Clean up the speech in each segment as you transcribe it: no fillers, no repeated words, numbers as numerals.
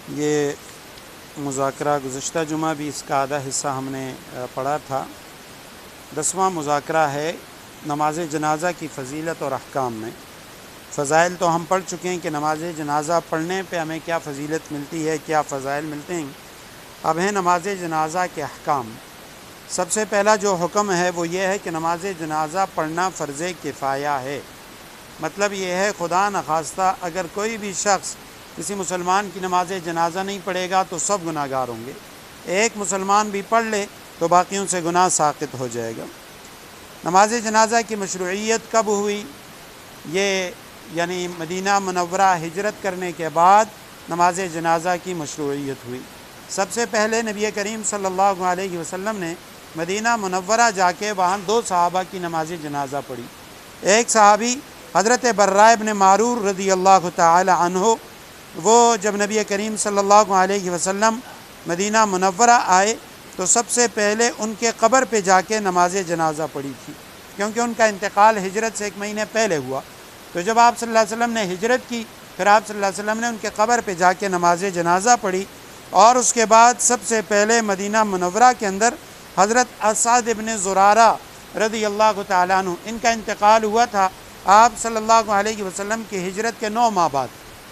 یہ مذاکرہ گزشتہ جمعہ بھی اس کا آدھا حصہ ہم نے پڑھا تھا۔ 10واں مذاکرہ ہے نماز جنازہ کی فضیلت اور احکام میں۔ فضائل تو ہم پڑھ چکے ہیں کہ نماز جنازہ پڑھنے پہ ہمیں کیا فضیلت ملتی ہے، کیا فضائل ملتے ہیں۔ اب ہے نماز جنازہ کے احکام۔ سب سے پہلا جو حکم ہے وہ یہ ہے کہ نماز جنازہ پڑھنا فرض کفایہ ہے۔ مطلب یہ ہے خدا نخواستہ اگر کوئی بھی شخص کسی مسلمان کی نماز جنازہ نہیں پڑھے گا تو سب گناہ گار ہوں گے۔ ایک مسلمان بھی پڑھ لے تو باقیوں سے گناہ ساقط ہو جائے گا۔ نماز جنازہ کی مشروعیت کب ہوئی؟ یہ یعنی مدینہ منورہ ہجرت کرنے کے بعد نماز جنازہ کی مشروعیت ہوئی۔ سب سے پہلے نبی کریم صلی اللہ علیہ وسلم نے مدینہ منورہ جا کے وہاں 2 صحابہ کی نماز جنازہ پڑھی۔ ایک صحابی حضرت براء بن معرور رضی اللہ تعالی عنہ، وہ جب نبی کریم صلی اللہ علیہ وسلم مدینہ منورہ آئے تو سب سے پہلے ان کے قبر پہ جا کے نماز جنازہ پڑھی تھی، کیونکہ ان کا انتقال ہجرت سے 1 مہینے پہلے ہوا۔ تو جب آپ صلی اللہ علیہ وسلم نے ہجرت کی، پھر آپ صلی اللہ علیہ وسلم نے ان کے قبر پہ جا کے نماز جنازہ پڑھی، اور اس کے بعد سب سے پہلے مدینہ منورہ کے اندر حضرت اسعد بن زرارہ رضی اللہ تعالیٰ عنہ، ان کا انتقال ہوا تھا آپ صلی اللہ علیہ وسلم کی ہجرت کے 9 ماہ بعد۔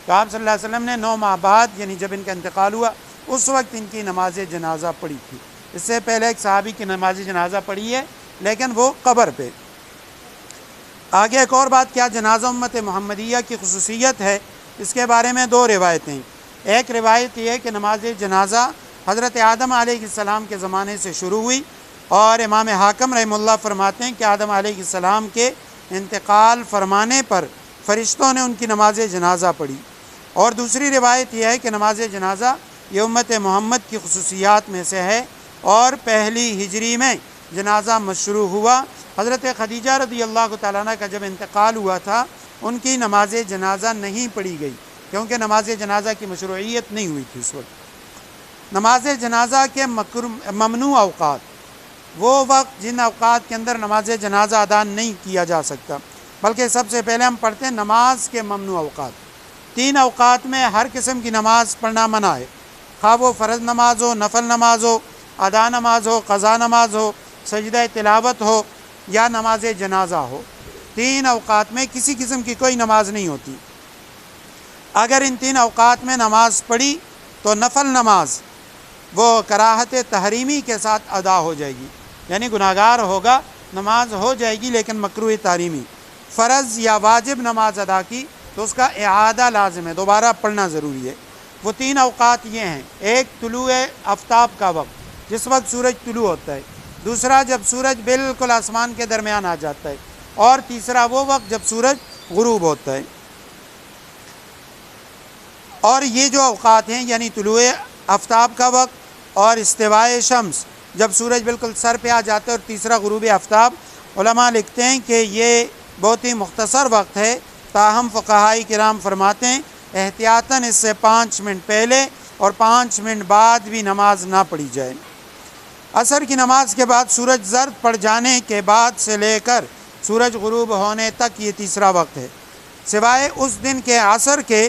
تو آپ صلی اللہ علیہ وسلم نے 9 ماہ بعد یعنی جب ان کا انتقال ہوا اس وقت ان کی نماز جنازہ پڑھی تھی۔ اس سے پہلے ایک صحابی کی نماز جنازہ پڑھی ہے لیکن وہ قبر پہ۔ آگے ایک اور بات، کیا جنازہ امت محمدیہ کی خصوصیت ہے؟ اس کے بارے میں 2 روایتیں۔ ایک روایت یہ ہے کہ نماز جنازہ حضرت آدم علیہ السلام کے زمانے سے شروع ہوئی، اور امام حاکم رحمہ اللہ فرماتے ہیں کہ آدم علیہ السلام کے انتقال فرمانے پر فرشتوں نے ان کی نماز جنازہ پڑھی۔ اور دوسری روایت یہ ہے کہ نماز جنازہ یہ امت محمد کی خصوصیات میں سے ہے، اور پہلی ہجری میں جنازہ مشروع ہوا۔ حضرت خدیجہ رضی اللہ تعالیٰ عنہ کا جب انتقال ہوا تھا ان کی نماز جنازہ نہیں پڑھی گئی، کیونکہ نماز جنازہ کی مشروعیت نہیں ہوئی تھی اس وقت۔ نماز جنازہ کے ممنوع اوقات، وہ وقت جن اوقات کے اندر نماز جنازہ ادا نہیں کیا جا سکتا، بلکہ سب سے پہلے ہم پڑھتے ہیں نماز کے ممنوع اوقات۔ 3 اوقات میں ہر قسم کی نماز پڑھنا منع ہے، خواہ وہ فرض نماز ہو، نفل نماز ہو، ادا نماز ہو، قضا نماز ہو، سجدہ تلاوت ہو یا نماز جنازہ ہو۔ 3 اوقات میں کسی قسم کی کوئی نماز نہیں ہوتی۔ اگر ان 3 اوقات میں نماز پڑھی تو نفل نماز وہ کراہت تحریمی کے ساتھ ادا ہو جائے گی، یعنی گناہ گار ہوگا، نماز ہو جائے گی لیکن مکروہ تحریمی۔ فرض یا واجب نماز ادا کی تو اس کا اعادہ لازم ہے، دوبارہ پڑھنا ضروری ہے۔ وہ 3 اوقات یہ ہیں، ایک طلوع آفتاب کا وقت جس وقت سورج طلوع ہوتا ہے، دوسرا جب سورج بالکل آسمان کے درمیان آ جاتا ہے، اور تیسرا وہ وقت جب سورج غروب ہوتا ہے۔ اور یہ جو اوقات ہیں یعنی طلوع آفتاب کا وقت اور استواء شمس جب سورج بالکل سر پہ آ جاتا ہے، اور تیسرا غروب آفتاب، علماء لکھتے ہیں کہ یہ بہت ہی مختصر وقت ہے، تاہم فقہائی کرام فرماتے ہیں احتیاطاً اس سے 5 منٹ پہلے اور 5 منٹ بعد بھی نماز نہ پڑھی جائے۔ عصر کی نماز کے بعد سورج زرد پڑ جانے کے بعد سے لے کر سورج غروب ہونے تک یہ تیسرا وقت ہے، سوائے اس دن کے عصر کے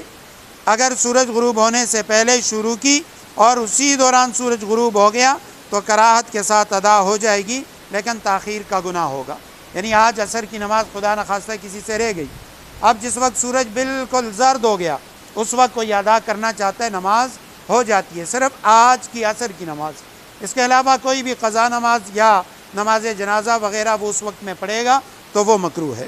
اگر سورج غروب ہونے سے پہلے شروع کی اور اسی دوران سورج غروب ہو گیا تو کراہت کے ساتھ ادا ہو جائے گی، لیکن تاخیر کا گناہ ہوگا۔ یعنی آج عصر کی نماز خدا نخواستہ کسی سے رہ گئی، اب جس وقت سورج بالکل زرد ہو گیا اس وقت کوئی ادا کرنا چاہتا ہے، نماز ہو جاتی ہے، صرف آج کی عصر کی نماز۔ اس کے علاوہ کوئی بھی قضا نماز یا نماز جنازہ وغیرہ وہ اس وقت میں پڑھے گا تو وہ مکروہ ہے۔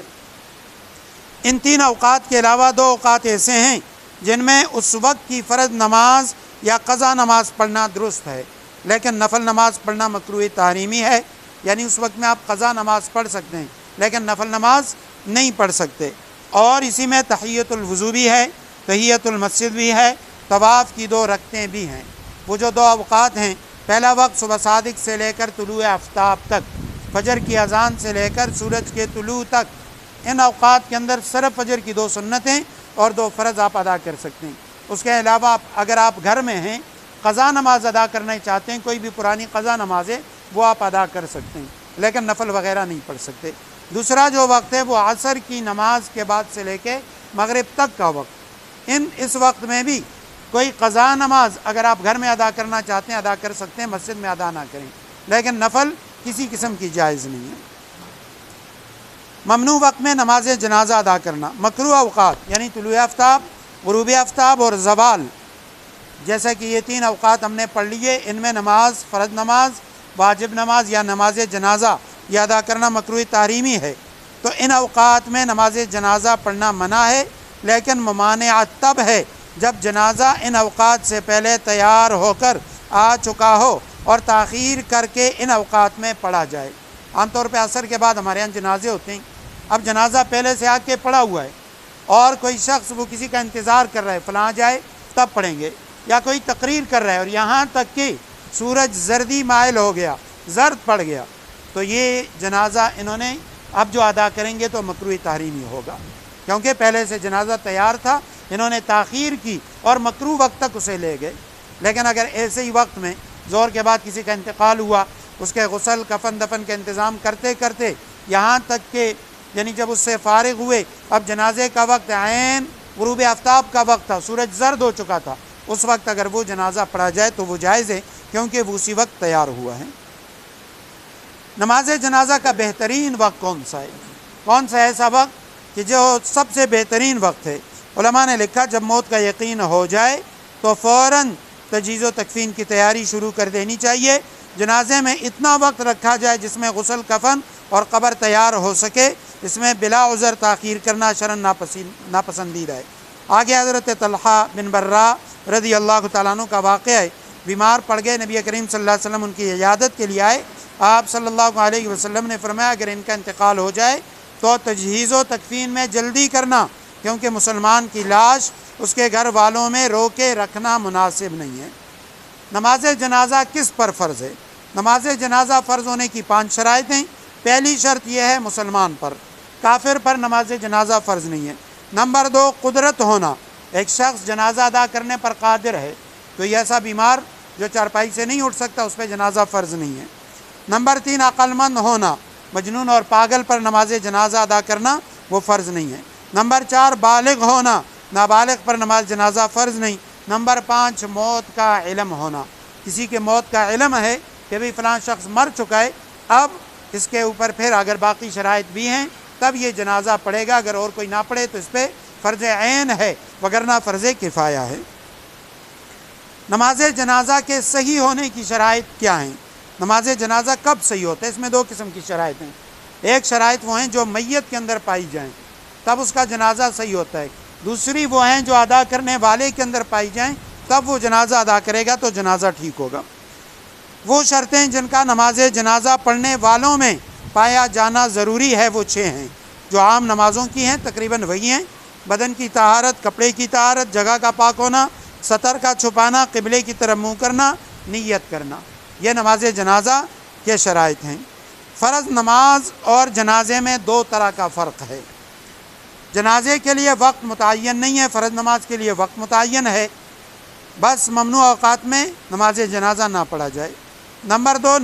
ان 3 اوقات کے علاوہ 2 اوقات ایسے ہیں جن میں اس وقت کی فرض نماز یا قضا نماز پڑھنا درست ہے، لیکن نفل نماز پڑھنا مکروہ تحریمی ہے، یعنی اس وقت میں آپ قضا نماز پڑھ سکتے ہیں لیکن نفل نماز نہیں پڑھ سکتے۔ اور اسی میں تحیۃ الوضو بھی ہے، تحیۃ المسجد بھی ہے، طواف کی 2 رکعتیں بھی ہیں۔ وہ جو 2 اوقات ہیں، پہلا وقت صبح صادق سے لے کر طلوع آفتاب تک، فجر کی اذان سے لے کر سورج کے طلوع تک، ان اوقات کے اندر صرف فجر کی 2 سنتیں اور 2 فرض آپ ادا کر سکتے ہیں۔ اس کے علاوہ اگر آپ گھر میں ہیں، قضا نماز ادا کرنا چاہتے ہیں، کوئی بھی پرانی قضا نماز ہے وہ آپ ادا کر سکتے ہیں، لیکن نفل وغیرہ نہیں پڑھ سکتے۔ دوسرا جو وقت ہے وہ عصر کی نماز کے بعد سے لے کے مغرب تک کا وقت، اس وقت میں بھی کوئی قضا نماز اگر آپ گھر میں ادا کرنا چاہتے ہیں ادا کر سکتے ہیں، مسجد میں ادا نہ کریں، لیکن نفل کسی قسم کی جائز نہیں ہے۔ ممنوع وقت میں نماز جنازہ ادا کرنا، مکروہ اوقات یعنی طلوع آفتاب، غروب آفتاب اور زوال، جیسا کہ یہ 3 اوقات ہم نے پڑھ لیے، ان میں نماز، فرض نماز، واجب نماز یا نماز جنازہ یہ ادا کرنا مکروہ تحریمی ہے۔ تو ان اوقات میں نماز جنازہ پڑھنا منع ہے، لیکن ممانعت تب ہے جب جنازہ ان اوقات سے پہلے تیار ہو کر آ چکا ہو اور تاخیر کر کے ان اوقات میں پڑھا جائے۔ عام طور پہ عصر کے بعد ہمارے یہاں جنازے ہوتے ہیں، اب جنازہ پہلے سے آ کے پڑا ہوا ہے اور کوئی شخص وہ کسی کا انتظار کر رہا ہے فلاں جائے تب پڑھیں گے، یا کوئی تقریر کر رہا ہے اور یہاں تک کہ سورج زردی مائل ہو گیا، زرد پڑ گیا، تو یہ جنازہ انہوں نے اب جو ادا کریں گے تو مکروہ تحریمی ہوگا، کیونکہ پہلے سے جنازہ تیار تھا، انہوں نے تاخیر کی اور مکروہ وقت تک اسے لے گئے۔ لیکن اگر ایسے ہی وقت میں ظہر کے بعد کسی کا انتقال ہوا، اس کے غسل کفن دفن کے انتظام کرتے کرتے یہاں تک کہ یعنی جب اس سے فارغ ہوئے، اب جنازے کا وقت عین غروب آفتاب کا وقت تھا، سورج زرد ہو چکا تھا، اس وقت اگر وہ جنازہ پڑھا جائے تو وہ جائز ہے، کیونکہ وہ اسی وقت تیار ہوا ہے۔ نماز جنازہ کا بہترین وقت کون سا ہے؟ کون سا ایسا وقت کہ جو سب سے بہترین وقت ہے؟ علماء نے لکھا جب موت کا یقین ہو جائے تو فوراً تجہیز و تکفین کی تیاری شروع کر دینی چاہیے۔ جنازے میں اتنا وقت رکھا جائے جس میں غسل کفن اور قبر تیار ہو سکے، اس میں بلا عذر تاخیر کرنا شرعاً ناپسندیدہ ہے۔ آگے حضرت طلحہ بن برہ رضی اللہ تعالیٰ عنہ کا واقعہ ہے، بیمار پڑ گئے، نبی کریم صلی اللہ علیہ وسلم ان کی عیادت کے لیے آئے، آپ صلی اللہ علیہ وسلم نے فرمایا اگر ان کا انتقال ہو جائے تو تجہیز و تکفین میں جلدی کرنا، کیونکہ مسلمان کی لاش اس کے گھر والوں میں رو کے رکھنا مناسب نہیں ہے۔ نماز جنازہ کس پر فرض ہے؟ نماز جنازہ فرض ہونے کی 5 شرائط ہیں۔ پہلی شرط یہ ہے مسلمان پر، کافر پر نماز جنازہ فرض نہیں ہے۔ نمبر 2 قدرت ہونا، ایک شخص جنازہ ادا کرنے پر قادر ہے، تو یہ ایسا بیمار جو چارپائی سے نہیں اٹھ سکتا اس پہ جنازہ فرض نہیں ہے۔ نمبر 3 عقل مند ہونا، مجنون اور پاگل پر نماز جنازہ ادا کرنا وہ فرض نہیں ہے۔ نمبر 4 بالغ ہونا، نابالغ پر نماز جنازہ فرض نہیں۔ نمبر 5 موت کا علم ہونا، کسی کے موت کا علم ہے کہ بھی فلاں شخص مر چکا ہے، اب اس کے اوپر پھر اگر باقی شرائط بھی ہیں تب یہ جنازہ پڑے گا، اگر اور کوئی نہ پڑھے تو اس پہ فرض عین ہے، وگرنہ فرض کفایہ ہے۔ نماز جنازہ کے صحیح ہونے کی شرائط کیا ہیں؟ نماز جنازہ کب صحیح ہوتا ہے؟ اس میں 2 قسم کی شرائط ہیں۔ ایک شرائط وہ ہیں جو میت کے اندر پائی جائیں تب اس کا جنازہ صحیح ہوتا ہے، دوسری وہ ہیں جو ادا کرنے والے کے اندر پائی جائیں تب وہ جنازہ ادا کرے گا تو جنازہ ٹھیک ہوگا۔ وہ شرطیں جن کا نماز جنازہ پڑھنے والوں میں پایا جانا ضروری ہے وہ 6 ہیں، جو عام نمازوں کی ہیں تقریباً وہی ہیں: بدن کی طہارت، کپڑے کی طہارت، جگہ کا پاک ہونا، سطر کا چھپانا، قبلے کی طرف منہ کرنا، نیت کرنا، یہ نماز جنازہ کے شرائط ہیں۔ فرض نماز اور جنازے میں 2 طرح کا فرق ہے۔ جنازے کے لیے وقت متعین نہیں ہے، فرض نماز کے لیے وقت متعین ہے، بس ممنوع اوقات میں نماز جنازہ نہ پڑھا جائے۔ نمبر 2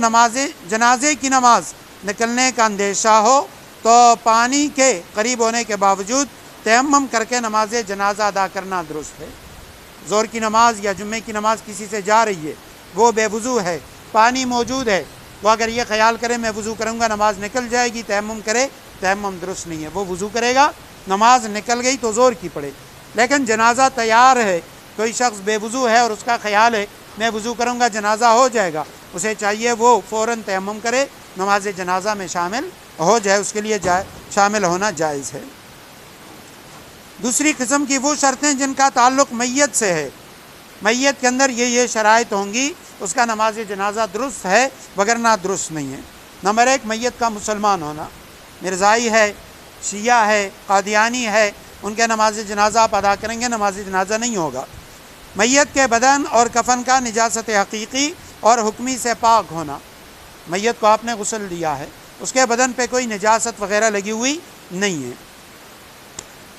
جنازے کی نماز نکلنے کا اندیشہ ہو تو پانی کے قریب ہونے کے باوجود تیمم کر کے نماز جنازہ ادا کرنا درست ہے۔ ظہر کی نماز یا جمعے کی نماز کسی سے جا رہی ہے، وہ بے وضو ہے، پانی موجود ہے، وہ اگر یہ خیال کرے میں وضو کروں گا نماز نکل جائے گی، تیمم کرے، تیمم درست نہیں ہے، وہ وضو کرے گا، نماز نکل گئی تو ظہر کی پڑھے۔ لیکن جنازہ تیار ہے، کوئی شخص بے وضو ہے اور اس کا خیال ہے میں وضو کروں گا جنازہ ہو جائے گا، اسے چاہیے وہ فوراً تیمم کرے، نماز جنازہ میں شامل ہو جائے، اس کے لیے شامل ہونا جائز ہے۔ دوسری قسم کی وہ شرطیں جن کا تعلق میت سے ہے، میت کے اندر یہ شرائط ہوں گی، اس کا نماز جنازہ درست ہے وگرنہ درست نہیں ہے۔ نمبر 1 میت کا مسلمان ہونا، مرزائی ہے، شیعہ ہے، قادیانی ہے، ان کے نماز جنازہ آپ ادا کریں گے، نماز جنازہ نہیں ہوگا۔ میت کے بدن اور کفن کا نجاست حقیقی اور حکمی سے پاک ہونا، میت کو آپ نے غسل دیا ہے، اس کے بدن پہ کوئی نجاست وغیرہ لگی ہوئی نہیں ہے۔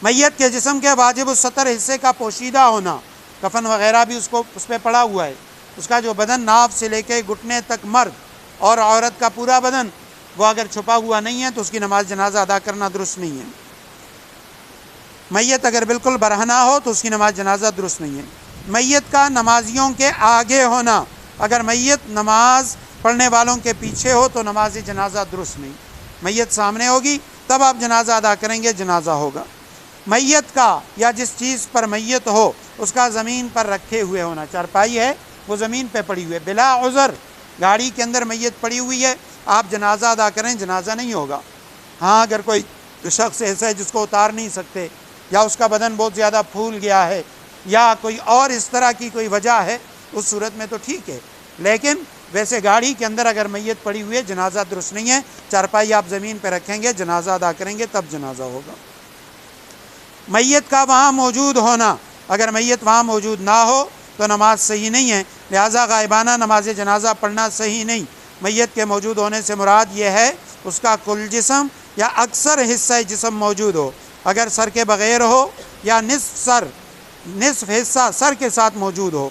میت کے جسم کے واجب الستر حصے کا پوشیدہ ہونا، کفن وغیرہ بھی اس پہ پڑا ہوا ہے، اس کا جو بدن ناف سے لے کے گھٹنے تک مرد اور عورت کا پورا بدن وہ اگر چھپا ہوا نہیں ہے تو اس کی نماز جنازہ ادا کرنا درست نہیں ہے۔ میت اگر بالکل برہنہ ہو تو اس کی نماز جنازہ درست نہیں ہے۔ میت کا نمازیوں کے آگے ہونا، اگر میت نماز پڑھنے والوں کے پیچھے ہو تو نماز جنازہ درست نہیں، میت سامنے ہوگی تب آپ جنازہ ادا کریں گے، جنازہ ہوگا۔ میت کا یا جس چیز پر میت ہو اس کا زمین پر رکھے ہوئے ہونا، چارپائی ہے وہ زمین پہ پڑی ہوئی ہے، بلا عذر گاڑی کے اندر میت پڑی ہوئی ہے، آپ جنازہ ادا کریں، جنازہ نہیں ہوگا۔ ہاں اگر کوئی شخص ایسا ہے جس کو اتار نہیں سکتے، یا اس کا بدن بہت زیادہ پھول گیا ہے، یا کوئی اور اس طرح کی کوئی وجہ ہے، اس صورت میں تو ٹھیک ہے، لیکن ویسے گاڑی کے اندر اگر میت پڑی ہوئی ہے جنازہ درست نہیں ہے، چارپائی آپ زمین پہ رکھیں گے، جنازہ ادا کریں گے تب جنازہ ہوگا۔ میت کا وہاں موجود ہونا، اگر میت وہاں موجود نہ ہو تو نماز صحیح نہیں ہے، لہٰذا غائبانہ نماز جنازہ پڑھنا صحیح نہیں۔ میت کے موجود ہونے سے مراد یہ ہے اس کا کل جسم یا اکثر حصہ جسم موجود ہو، اگر سر کے بغیر ہو یا نصف حصہ سر کے ساتھ موجود ہو،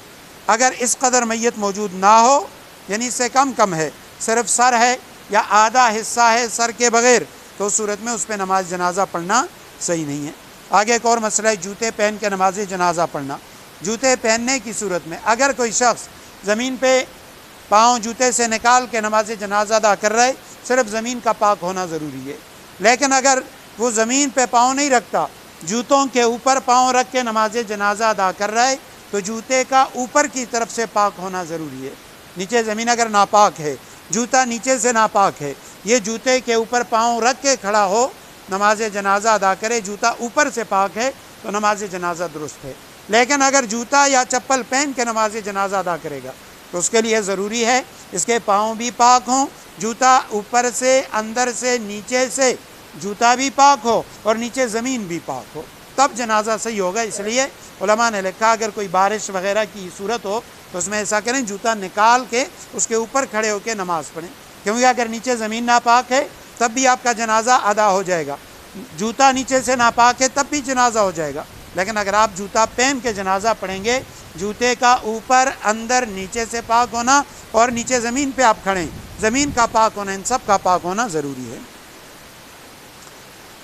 اگر اس قدر میت موجود نہ ہو یعنی اس سے کم ہے، صرف سر ہے یا آدھا حصہ ہے سر کے بغیر، تو اس صورت میں اس پہ نماز جنازہ پڑھنا صحیح نہیں ہے۔ آگے ایک اور مسئلہ ہے جوتے پہن کے نماز جنازہ پڑھنا۔ جوتے پہننے کی صورت میں اگر کوئی شخص زمین پہ پاؤں جوتے سے نکال کے نماز جنازہ ادا کر رہا ہے، صرف زمین کا پاک ہونا ضروری ہے، لیکن اگر وہ زمین پہ پاؤں نہیں رکھتا، جوتوں کے اوپر پاؤں رکھ کے نماز جنازہ ادا کر رہا ہے تو جوتے کا اوپر کی طرف سے پاک ہونا ضروری ہے۔ نیچے زمین اگر ناپاک ہے، جوتا نیچے سے ناپاک ہے، یہ جوتے کے اوپر پاؤں رکھ کے کھڑا ہو نماز جنازہ ادا کرے، جوتا اوپر سے پاک ہے تو نماز جنازہ درست ہے۔ لیکن اگر جوتا یا چپل پہن کے نماز جنازہ ادا کرے گا تو اس کے لیے ضروری ہے اس کے پاؤں بھی پاک ہوں، جوتا اوپر سے، اندر سے، نیچے سے جوتا بھی پاک ہو اور نیچے زمین بھی پاک ہو، تب جنازہ صحیح ہوگا۔ اس لیے علماء نے لکھا اگر کوئی بارش وغیرہ کی صورت ہو تو اس میں ایسا کریں جوتا نکال کے اس کے اوپر کھڑے ہو کے نماز پڑھیں، کیونکہ اگر نیچے زمین ناپاک ہے تب بھی آپ کا جنازہ ادا ہو جائے گا، جوتا نیچے سے ناپاک ہے تب بھی جنازہ ہو جائے گا، لیکن اگر آپ جوتا پہن کے جنازہ پڑھیں گے، جوتے کا اوپر، اندر، نیچے سے پاک ہونا اور نیچے زمین پہ آپ کھڑیں، زمین کا پاک ہونا، ان سب کا پاک ہونا ضروری ہے۔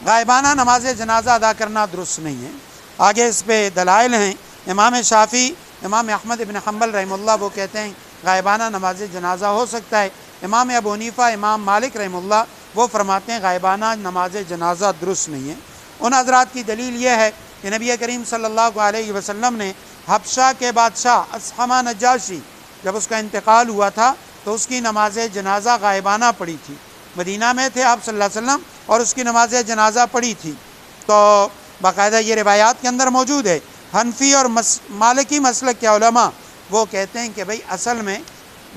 غائبانہ نماز جنازہ ادا کرنا درست نہیں ہے۔ آگے اس پہ دلائل ہیں۔ امام شافعی، امام احمد بن حنبل رحمہ اللہ وہ کہتے ہیں غائبانہ نماز جنازہ ہو سکتا ہے۔ امام ابو حنیفہ، امام مالک رحمہ اللہ وہ فرماتے ہیں غائبانہ نماز جنازہ درست نہیں ہے۔ ان حضرات کی دلیل یہ ہے کہ نبی کریم صلی اللہ علیہ وسلم نے حبشہ کے بادشاہ اصحمہ نجاشی جب اس کا انتقال ہوا تھا تو اس کی نماز جنازہ غائبانہ پڑھی تھی، مدینہ میں تھے آپ صلی اللہ علیہ وسلم اور اس کی نماز جنازہ پڑھی تھی، تو باقاعدہ یہ روایات کے اندر موجود ہے۔ حنفی اور مالکی مسلک کے علماء وہ کہتے ہیں کہ بھئی اصل میں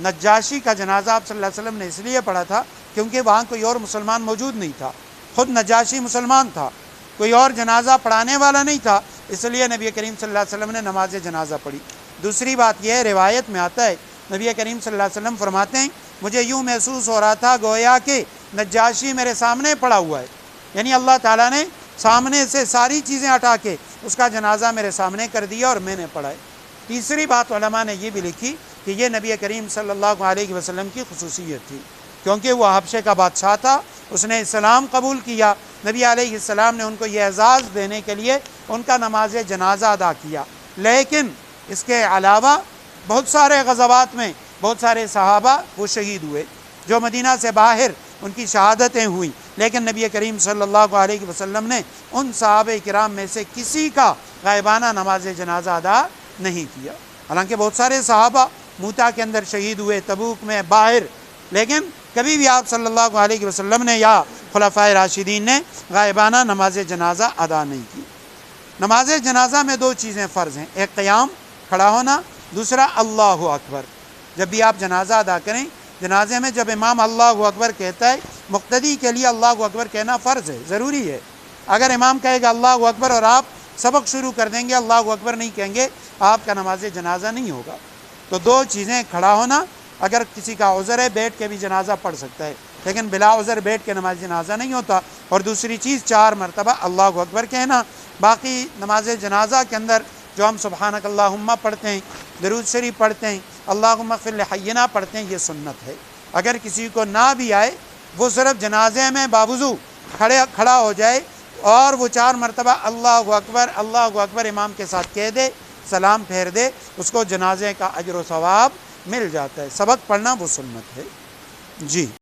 نجاشی کا جنازہ آپ صلی اللہ علیہ وسلم نے اس لیے پڑھا تھا کیونکہ وہاں کوئی اور مسلمان موجود نہیں تھا، خود نجاشی مسلمان تھا، کوئی اور جنازہ پڑھانے والا نہیں تھا، اس لیے نبی کریم صلی اللہ علیہ وسلم نے نماز جنازہ پڑھی۔ دوسری بات یہ ہے، روایت میں آتا ہے نبی کریم صلی اللہ علیہ وسلم فرماتے ہیں مجھے یوں محسوس ہو رہا تھا گویا کہ نجاشی میرے سامنے پڑا ہوا ہے، یعنی اللہ تعالیٰ نے سامنے سے ساری چیزیں ہٹا کے اس کا جنازہ میرے سامنے کر دیا اور میں نے پڑھا ہے۔ تیسری بات علماء نے یہ بھی لکھی کہ یہ نبی کریم صلی اللہ علیہ وسلم کی خصوصیت تھی، کیونکہ وہ حبشے کا بادشاہ تھا، اس نے اسلام قبول کیا، نبی علیہ السلام نے ان کو یہ اعزاز دینے کے لیے ان کا نماز جنازہ ادا کیا۔ لیکن اس کے علاوہ بہت سارے غزوات میں بہت سارے صحابہ وہ شہید ہوئے جو مدینہ سے باہر ان کی شہادتیں ہوئیں، لیکن نبی کریم صلی اللہ علیہ وسلم نے ان صحابہ کرام میں سے کسی کا غائبانہ نماز جنازہ ادا نہیں کیا۔ حالانکہ بہت سارے صحابہ موتا کے اندر شہید ہوئے، تبوک میں، باہر، لیکن کبھی بھی آپ صلی اللہ علیہ وسلم نے یا خلفائے راشدین نے غائبانہ نماز جنازہ ادا نہیں کی۔ نماز جنازہ میں دو چیزیں فرض ہیں، ایک قیام کھڑا ہونا، دوسرا اللہ اکبر۔ جب بھی آپ جنازہ ادا کریں، جنازے میں جب امام اللہ اکبر کہتا ہے، مقتدی کے لیے اللہ اکبر کہنا فرض ہے، ضروری ہے۔ اگر امام کہے گا اللہ اکبر اور آپ سبق شروع کر دیں گے اللہ اکبر نہیں کہیں گے، آپ کا نماز جنازہ نہیں ہوگا۔ تو دو چیزیں، کھڑا ہونا، اگر کسی کا عذر ہے بیٹھ کے بھی جنازہ پڑھ سکتا ہے، لیکن بلا عذر بیٹھ کے نماز جنازہ نہیں ہوتا، اور دوسری چیز 4 مرتبہ اللہ اکبر کہنا۔ باقی نماز جنازہ کے اندر جو ہم سبحانک اللہم پڑھتے ہیں، درود شریف پڑھتے ہیں، اللہم اغفر لحینا پڑھتے ہیں، یہ سنت ہے۔ اگر کسی کو نہ بھی آئے، وہ صرف جنازے میں باوضو کھڑا ہو جائے اور وہ 4 مرتبہ اللہ اکبر امام کے ساتھ کہہ دے، سلام پھیر دے اس کو جنازے کا اجر و ثواب مل جاتا ہے. سبق پڑھنا وہ سنت ہے. جی.